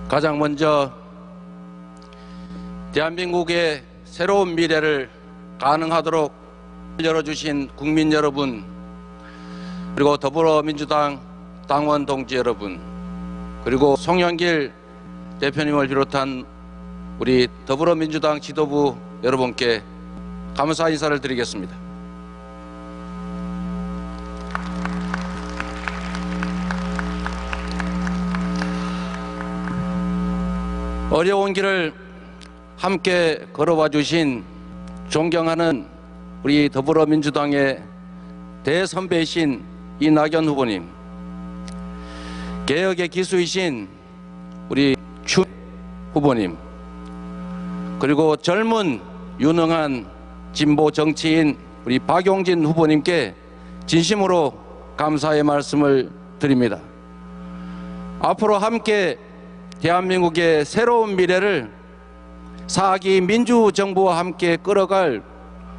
가장 먼저 대한민국의 새로운 미래를 가능하도록 열어주신 국민 여러분, 그리고 더불어민주당 당원 동지 여러분, 그리고 송영길 대표님을 비롯한 우리 더불어민주당 지도부 여러분께 감사 인사를 드리겠습니다. 어려운 길을 함께 걸어와 주신 존경하는 우리 더불어민주당의 대선배이신 이낙연 후보님, 개혁의 기수이신 우리 추 후보님, 그리고 젊은 유능한 진보 정치인 우리 박용진 후보님께 진심으로 감사의 말씀을 드립니다. 앞으로 함께 대한민국의 새로운 미래를 4기 민주정부와 함께 끌어갈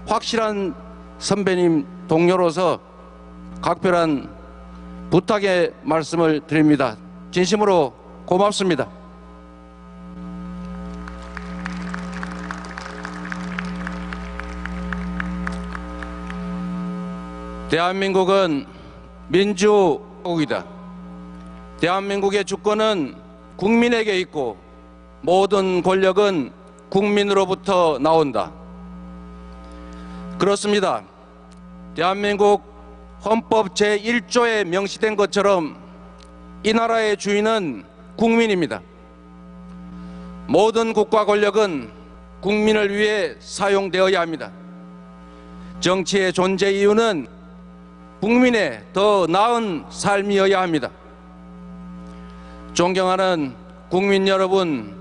확실한 선배님 동료로서 각별한 부탁의 말씀을 드립니다. 진심으로 고맙습니다. 대한민국은 민주국이다. 대한민국의 주권은 국민에게 있고 모든 권력은 국민으로부터 나온다. 그렇습니다. 대한민국 헌법 제1조에 명시된 것처럼 이 나라의 주인은 국민입니다. 모든 국가 권력은 국민을 위해 사용되어야 합니다. 정치의 존재 이유는 국민의 더 나은 삶이어야 합니다. 존경하는 국민 여러분,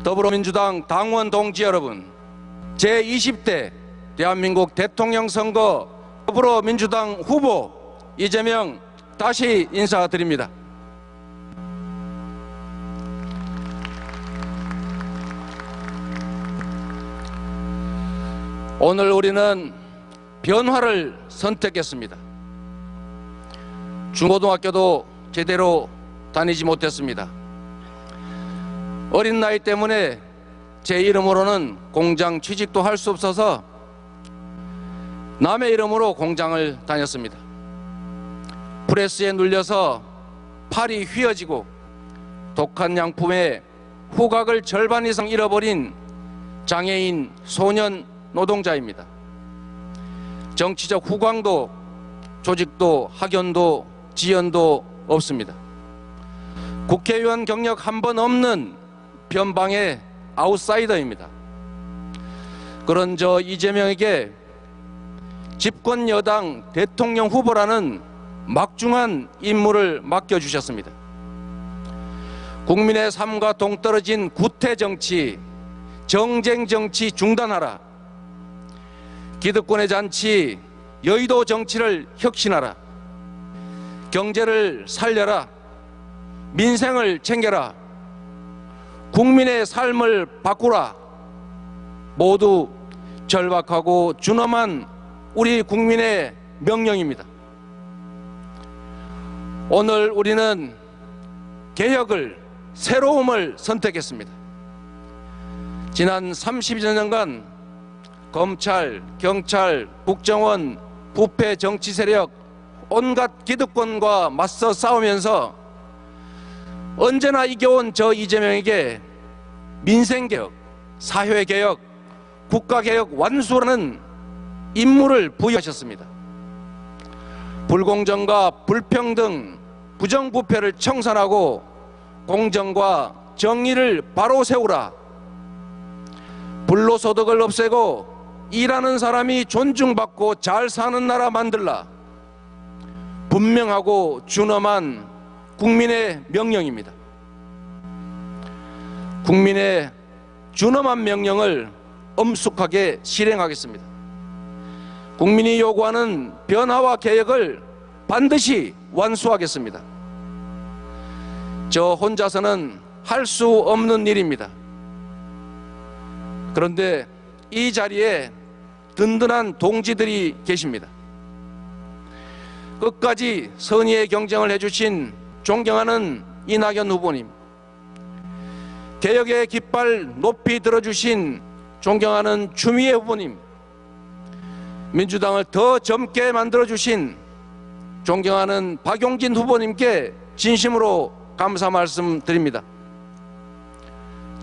더불어민주당 당원 동지 여러분, 제20대 대한민국 대통령 선거 더불어민주당 후보 이재명 다시 인사드립니다. 오늘 우리는 변화를 선택했습니다. 중고등학교도 제대로 다니지 못했습니다. 어린 나이 때문에 제 이름으로는 공장 취직도 할 수 없어서 남의 이름으로 공장을 다녔습니다. 프레스에 눌려서 팔이 휘어지고 독한 양품에 후각을 절반 이상 잃어버린 장애인 소년 노동자입니다. 정치적 후광도 조직도 학연도 지연도 없습니다. 국회의원 경력 한 번 없는 변방의 아웃사이더입니다. 그런 저 이재명에게 집권 여당 대통령 후보라는 막중한 임무를 맡겨주셨습니다. 국민의 삶과 동떨어진 구태 정치, 정쟁 정치 중단하라. 기득권의 잔치, 여의도 정치를 혁신하라. 경제를 살려라. 민생을 챙겨라. 국민의 삶을 바꾸라. 모두 절박하고 준엄한 우리 국민의 명령입니다. 오늘 우리는 개혁을, 새로움을 선택했습니다. 지난 30여 년간 검찰, 경찰, 국정원, 부패 정치 세력, 온갖 기득권과 맞서 싸우면서 언제나 이겨온 저 이재명에게 민생개혁, 사회개혁, 국가개혁 완수라는 임무를 부여하셨습니다. 불공정과 불평등, 부정부패를 청산하고 공정과 정의를 바로 세우라. 불로소득을 없애고 일하는 사람이 존중받고 잘 사는 나라 만들라. 분명하고 준엄한 국민의 명령입니다. 국민의 준엄한 명령을 엄숙하게 실행하겠습니다. 국민이 요구하는 변화와 개혁을 반드시 완수하겠습니다. 저 혼자서는 할 수 없는 일입니다. 그런데 이 자리에 든든한 동지들이 계십니다. 끝까지 선의의 경쟁을 해주신 존경하는 이낙연 후보님, 개혁의 깃발 높이 들어주신 존경하는 추미애 후보님, 민주당을 더 젊게 만들어주신 존경하는 박용진 후보님께 진심으로 감사 말씀드립니다.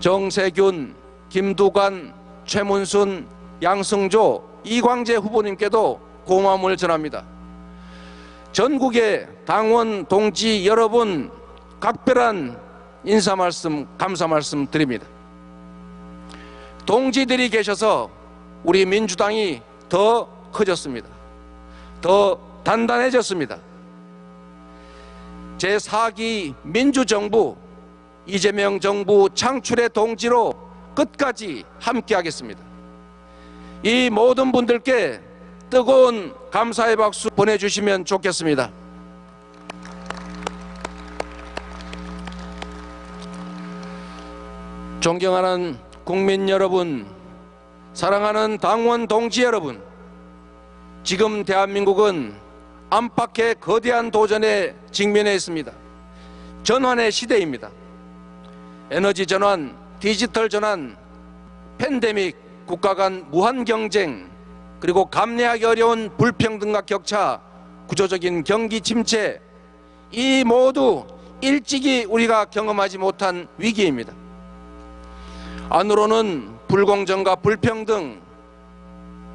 정세균, 김두관, 최문순, 양승조, 이광재 후보님께도 고마움을 전합니다. 전국의 당원 동지 여러분, 각별한 인사 말씀, 감사 말씀 드립니다. 동지들이 계셔서 우리 민주당이 더 커졌습니다. 더 단단해졌습니다. 제4기 민주정부, 이재명 정부 창출의 동지로 끝까지 함께하겠습니다. 이 모든 분들께 뜨거운 감사의 박수 보내주시면 좋겠습니다. 존경하는 국민 여러분, 사랑하는 당원 동지 여러분, 지금 대한민국은 안팎의 거대한 도전에 직면해 있습니다. 전환의 시대입니다. 에너지 전환, 디지털 전환, 팬데믹, 국가 간 무한 경쟁, 그리고 감내하기 어려운 불평등과 격차, 구조적인 경기 침체, 이 모두 일찍이 우리가 경험하지 못한 위기입니다. 안으로는 불공정과 불평등,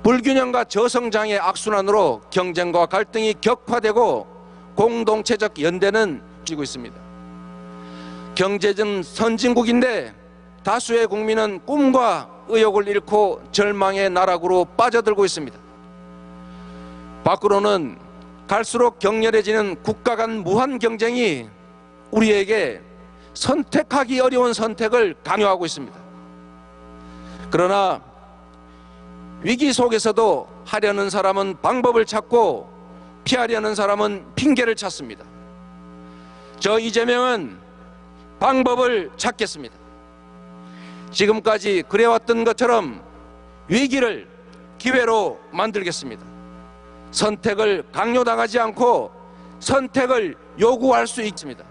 불균형과 저성장의 악순환으로 경쟁과 갈등이 격화되고 공동체적 연대는 쥐고 있습니다. 경제적 선진국인데 다수의 국민은 꿈과 의욕을 잃고 절망의 나락으로 빠져들고 있습니다. 밖으로는 갈수록 격렬해지는 국가 간 무한 경쟁이 우리에게 선택하기 어려운 선택을 강요하고 있습니다. 그러나 위기 속에서도 하려는 사람은 방법을 찾고 피하려는 사람은 핑계를 찾습니다. 저 이재명은 방법을 찾겠습니다. 지금까지 그래왔던 것처럼 위기를 기회로 만들겠습니다. 선택을 강요당하지 않고 선택을 요구할 수 있습니다.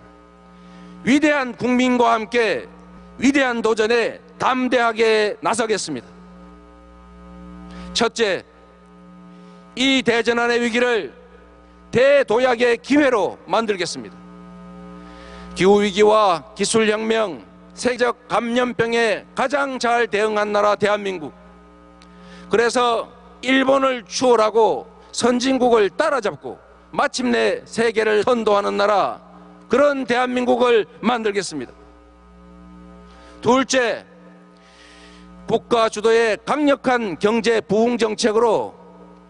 위대한 국민과 함께 위대한 도전에 담대하게 나서겠습니다. 첫째, 이 대전환의 위기를 대도약의 기회로 만들겠습니다. 기후위기와 기술혁명, 세계적 감염병에 가장 잘 대응한 나라 대한민국. 그래서 일본을 추월하고 선진국을 따라잡고 마침내 세계를 선도하는 나라, 그런 대한민국을 만들겠습니다. 둘째, 국가 주도의 강력한 경제 부흥 정책으로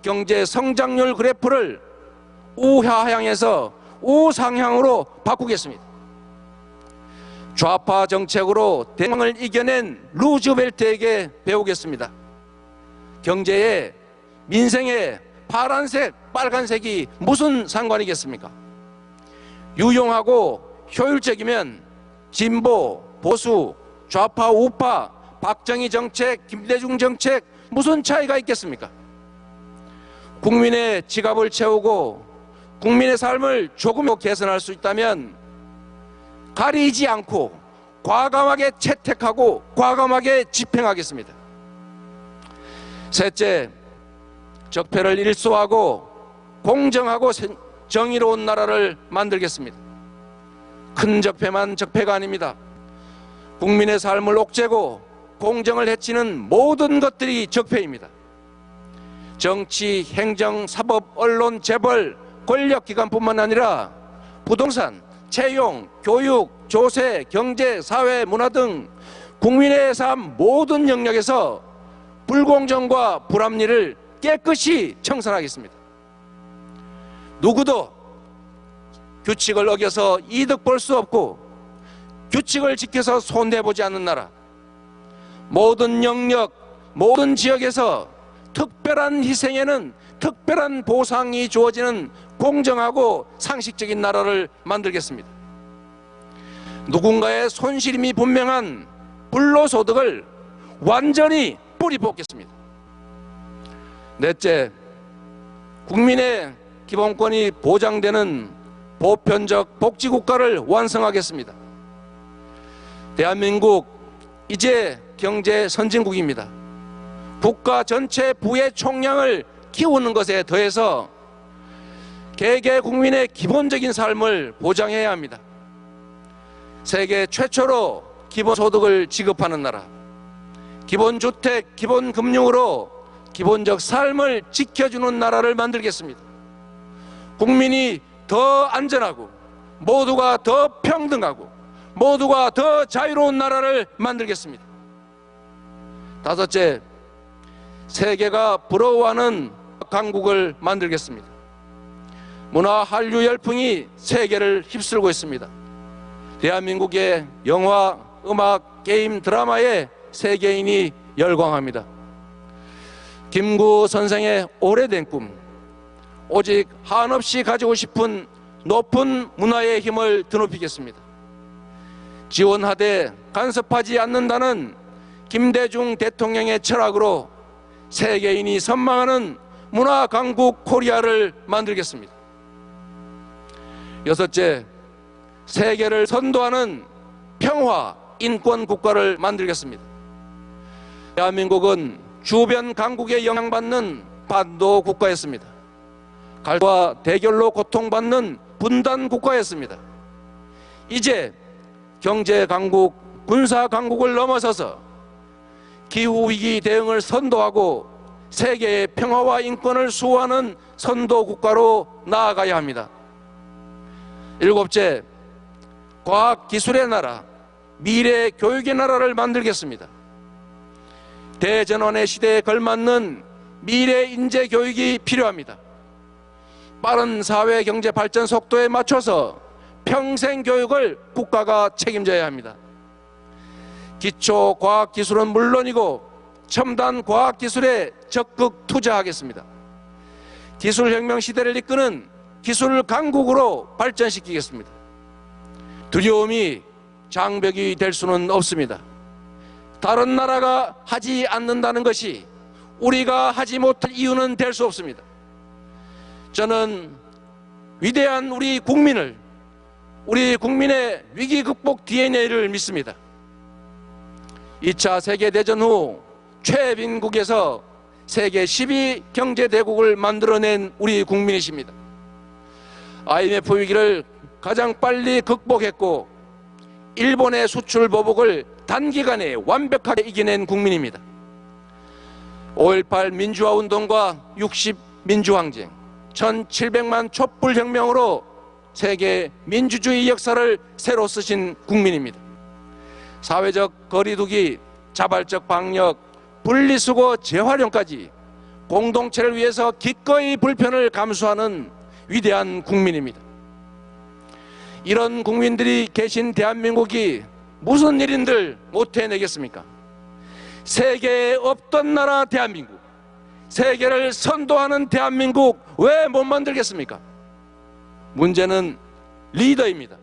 경제 성장률 그래프를 우하향에서 우상향으로 바꾸겠습니다. 좌파 정책으로 대망을 이겨낸 루즈벨트에게 배우겠습니다. 경제에 민생에 파란색, 빨간색이 무슨 상관이겠습니까? 유용하고 효율적이면 진보, 보수, 좌파, 우파, 박정희 정책, 김대중 정책 무슨 차이가 있겠습니까? 국민의 지갑을 채우고 국민의 삶을 조금 개선할 수 있다면 가리지 않고 과감하게 채택하고 과감하게 집행하겠습니다. 셋째, 적폐를 일소하고 공정하고 정의로운 나라를 만들겠습니다. 큰 적폐만 적폐가 아닙니다. 국민의 삶을 옥죄고 공정을 해치는 모든 것들이 적폐입니다. 정치, 행정, 사법, 언론, 재벌, 권력기관뿐만 아니라 부동산, 채용, 교육, 조세, 경제, 사회, 문화 등 국민의 삶 모든 영역에서 불공정과 불합리를 깨끗이 청산하겠습니다. 누구도 규칙을 어겨서 이득 볼 수 없고 규칙을 지켜서 손해보지 않는 나라, 모든 영역, 모든 지역에서 특별한 희생에는 특별한 보상이 주어지는 공정하고 상식적인 나라를 만들겠습니다. 누군가의 손실임이 분명한 불로소득을 완전히 뿌리 뽑겠습니다. 넷째, 국민의 기본권이 보장되는 보편적 복지국가를 완성하겠습니다. 대한민국 이제 경제 선진국입니다. 국가 전체 부의 총량을 키우는 것에 더해서 개개 국민의 기본적인 삶을 보장해야 합니다. 세계 최초로 기본소득을 지급하는 나라, 기본주택, 기본금융으로 기본적 삶을 지켜주는 나라를 만들겠습니다. 국민이 더 안전하고 모두가 더 평등하고 모두가 더 자유로운 나라를 만들겠습니다. 다섯째, 세계가 부러워하는 강국을 만들겠습니다. 문화 한류 열풍이 세계를 휩쓸고 있습니다. 대한민국의 영화, 음악, 게임, 드라마에 세계인이 열광합니다. 김구 선생의 오래된 꿈, 오직 한없이 가지고 싶은 높은 문화의 힘을 드높이겠습니다. 지원하되 간섭하지 않는다는 김대중 대통령의 철학으로 세계인이 선망하는 문화 강국 코리아를 만들겠습니다. 여섯째, 세계를 선도하는 평화 인권 국가를 만들겠습니다. 대한민국은 주변 강국에 영향받는 반도 국가였습니다. 갈등과 대결로 고통받는 분단 국가였습니다. 이제 경제 강국, 군사 강국을 넘어서서 기후위기 대응을 선도하고 세계의 평화와 인권을 수호하는 선도 국가로 나아가야 합니다. 일곱째, 과학기술의 나라, 미래 교육의 나라를 만들겠습니다. 대전환의 시대에 걸맞는 미래 인재 교육이 필요합니다. 빠른 사회 경제 발전 속도에 맞춰서 평생 교육을 국가가 책임져야 합니다. 기초 과학기술은 물론이고 첨단 과학기술에 적극 투자하겠습니다. 기술혁명 시대를 이끄는 기술 강국으로 발전시키겠습니다. 두려움이 장벽이 될 수는 없습니다. 다른 나라가 하지 않는다는 것이 우리가 하지 못할 이유는 될 수 없습니다. 저는 위대한 우리 국민의 위기 극복 DNA를 믿습니다. 2차 세계대전 후 최빈국에서 세계 10위 경제대국을 만들어낸 우리 국민이십니다. IMF 위기를 가장 빨리 극복했고 일본의 수출 보복을 단기간에 완벽하게 이겨낸 국민입니다. 5.18 민주화운동과 60 민주항쟁, 1700만 촛불혁명으로 세계 민주주의 역사를 새로 쓰신 국민입니다. 사회적 거리두기, 자발적 방역, 분리수거 재활용까지 공동체를 위해서 기꺼이 불편을 감수하는 위대한 국민입니다. 이런 국민들이 계신 대한민국이 무슨 일인들 못 해내겠습니까? 세계에 없던 나라 대한민국, 세계를 선도하는 대한민국 왜 못 만들겠습니까? 문제는 리더입니다.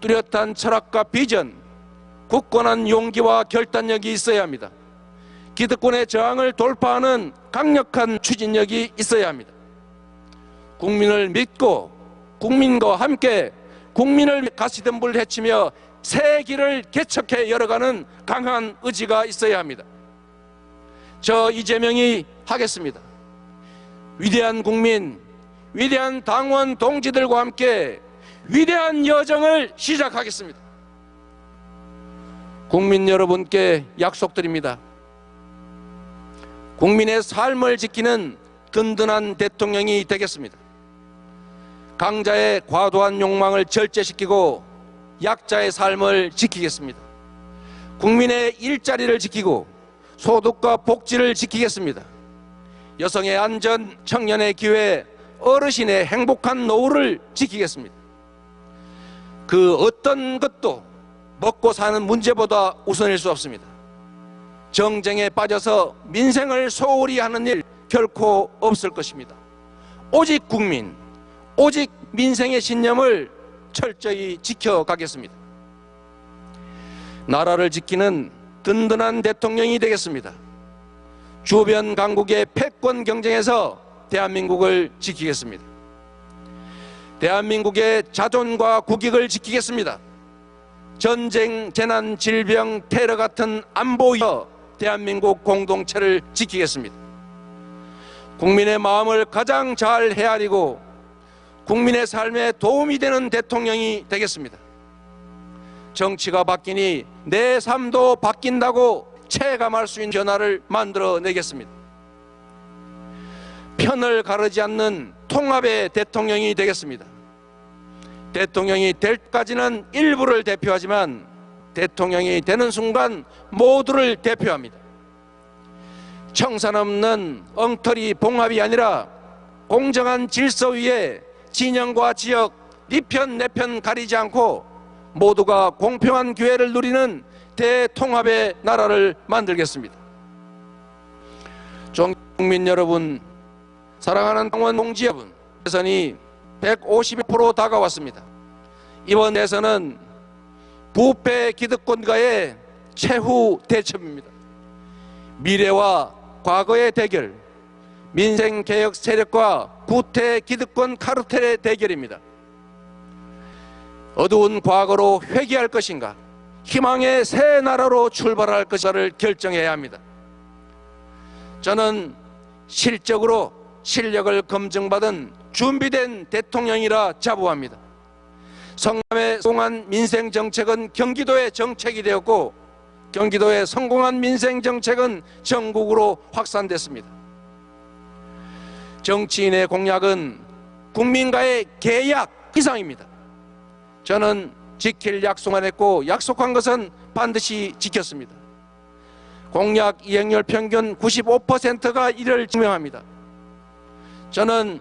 뚜렷한 철학과 비전, 굳건한 용기와 결단력이 있어야 합니다. 기득권의 저항을 돌파하는 강력한 추진력이 있어야 합니다. 국민을 믿고 국민과 함께 국민을 가시덤불 헤치며 새 길을 개척해 열어가는 강한 의지가 있어야 합니다. 저 이재명이 하겠습니다. 위대한 국민, 위대한 당원 동지들과 함께 위대한 여정을 시작하겠습니다. 국민 여러분께 약속드립니다. 국민의 삶을 지키는 든든한 대통령이 되겠습니다. 강자의 과도한 욕망을 절제시키고 약자의 삶을 지키겠습니다. 국민의 일자리를 지키고 소득과 복지를 지키겠습니다. 여성의 안전, 청년의 기회, 어르신의 행복한 노후를 지키겠습니다. 그 어떤 것도 먹고 사는 문제보다 우선일 수 없습니다. 정쟁에 빠져서 민생을 소홀히 하는 일 결코 없을 것입니다. 오직 국민, 오직 민생의 신념을 철저히 지켜가겠습니다. 나라를 지키는 든든한 대통령이 되겠습니다. 주변 강국의 패권 경쟁에서 대한민국을 지키겠습니다. 대한민국의 자존과 국익을 지키겠습니다. 전쟁, 재난, 질병, 테러 같은 안보 위에서 대한민국 공동체를 지키겠습니다. 국민의 마음을 가장 잘 헤아리고 국민의 삶에 도움이 되는 대통령이 되겠습니다. 정치가 바뀌니 내 삶도 바뀐다고 체감할 수 있는 변화를 만들어내겠습니다. 편을 가르지 않는 통합의 대통령이 되겠습니다. 대통령이 될 때까지는 일부를 대표하지만 대통령이 되는 순간 모두를 대표합니다. 청산 없는 엉터리 봉합이 아니라 공정한 질서 위에 진영과 지역, 네 편 내 편 가리지 않고 모두가 공평한 기회를 누리는 대통합의 나라를 만들겠습니다. 국민 여러분, 사랑하는 당원 동지 여러분, 대선이 150% 다가왔습니다. 이번 대선은 부패 기득권과의 최후 대첩입니다. 미래와 과거의 대결, 민생개혁 세력과 부패 기득권 카르텔의 대결입니다. 어두운 과거로 회귀할 것인가, 희망의 새 나라로 출발할 것인가를 결정해야 합니다. 저는 실적으로 실력을 검증받은 준비된 대통령이라 자부합니다. 성남의 성공한 민생정책은 경기도의 정책이 되었고 경기도의 성공한 민생정책은 전국으로 확산됐습니다. 정치인의 공약은 국민과의 계약 이상입니다. 저는 지킬 약속만 했고 약속한 것은 반드시 지켰습니다. 공약 이행률 평균 95%가 이를 증명합니다. 저는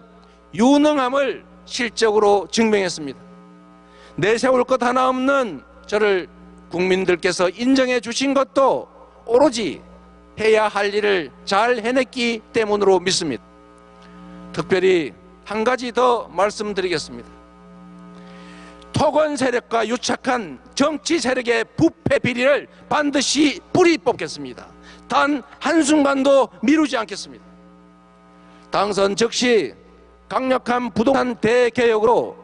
유능함을 실적으로 증명했습니다. 내세울 것 하나 없는 저를 국민들께서 인정해 주신 것도 오로지 해야 할 일을 잘 해냈기 때문으로 믿습니다. 특별히 한 가지 더 말씀드리겠습니다. 토건 세력과 유착한 정치 세력의 부패 비리를 반드시 뿌리 뽑겠습니다. 단 한순간도 미루지 않겠습니다. 당선 즉시 강력한 부동산 대개혁으로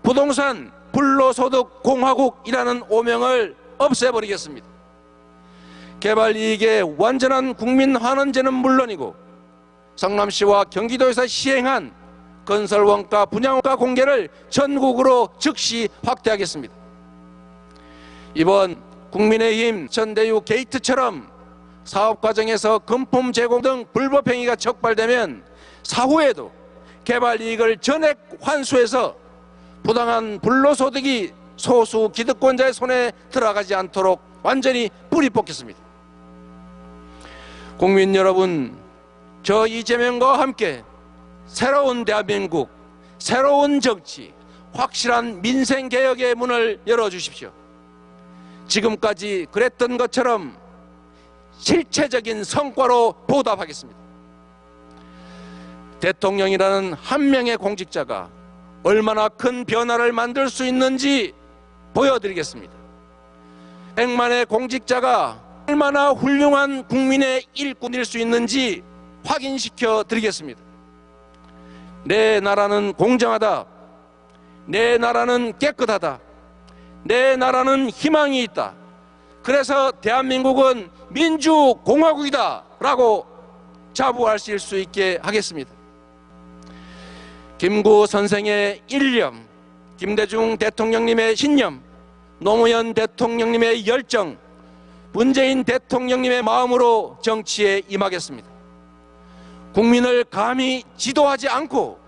부동산 불로소득 공화국이라는 오명을 없애버리겠습니다. 개발이익의 완전한 국민 환원제는 물론이고 성남시와 경기도에서 시행한 건설원가, 분양원가 공개를 전국으로 즉시 확대하겠습니다. 이번 국민의힘 전대유 게이트처럼 사업 과정에서 금품 제공 등 불법 행위가 적발되면 사후에도 개발 이익을 전액 환수해서 부당한 불로소득이 소수 기득권자의 손에 들어가지 않도록 완전히 뿌리 뽑겠습니다. 국민 여러분, 저 이재명과 함께 새로운 대한민국, 새로운 정치, 확실한 민생개혁의 문을 열어주십시오. 지금까지 그랬던 것처럼 실체적인 성과로 보답하겠습니다. 대통령이라는 한 명의 공직자가 얼마나 큰 변화를 만들 수 있는지 보여드리겠습니다. 100만의 공직자가 얼마나 훌륭한 국민의 일꾼일 수 있는지 확인시켜 드리겠습니다. 내 나라는 공정하다. 내 나라는 깨끗하다. 내 나라는 희망이 있다. 그래서 대한민국은 민주공화국이다 라고 자부하실 수 있게 하겠습니다. 김구 선생의 일념, 김대중 대통령님의 신념, 노무현 대통령님의 열정, 문재인 대통령님의 마음으로 정치에 임하겠습니다. 국민을 감히 지도하지 않고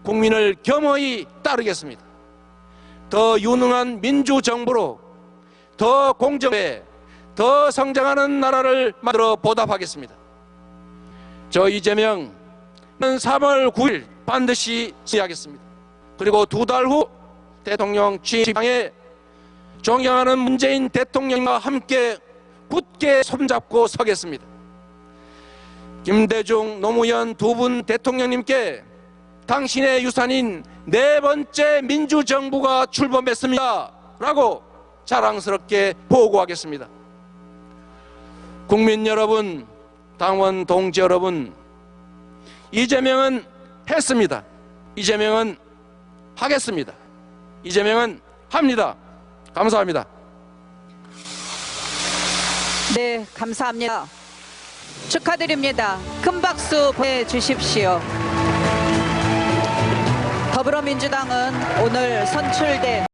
국민을 겸허히 따르겠습니다. 더 유능한 민주정부로 더 공정해, 더 성장하는 나라를 만들어 보답하겠습니다. 저 이재명 3월 9일 반드시 승리하겠습니다. 그리고 2달 후 대통령 취임식장에 존경하는 문재인 대통령과 함께 굳게 손잡고 서겠습니다. 김대중, 노무현 두 분 대통령님께 당신의 유산인 4번째 민주정부가 출범했습니다 라고 자랑스럽게 보고하겠습니다. 국민 여러분, 당원 동지 여러분, 이재명은 했습니다. 이재명은 하겠습니다. 이재명은 합니다. 감사합니다. 네, 감사합니다. 축하드립니다. 큰 박수 보내주십시오. 더불어민주당은 오늘 선출된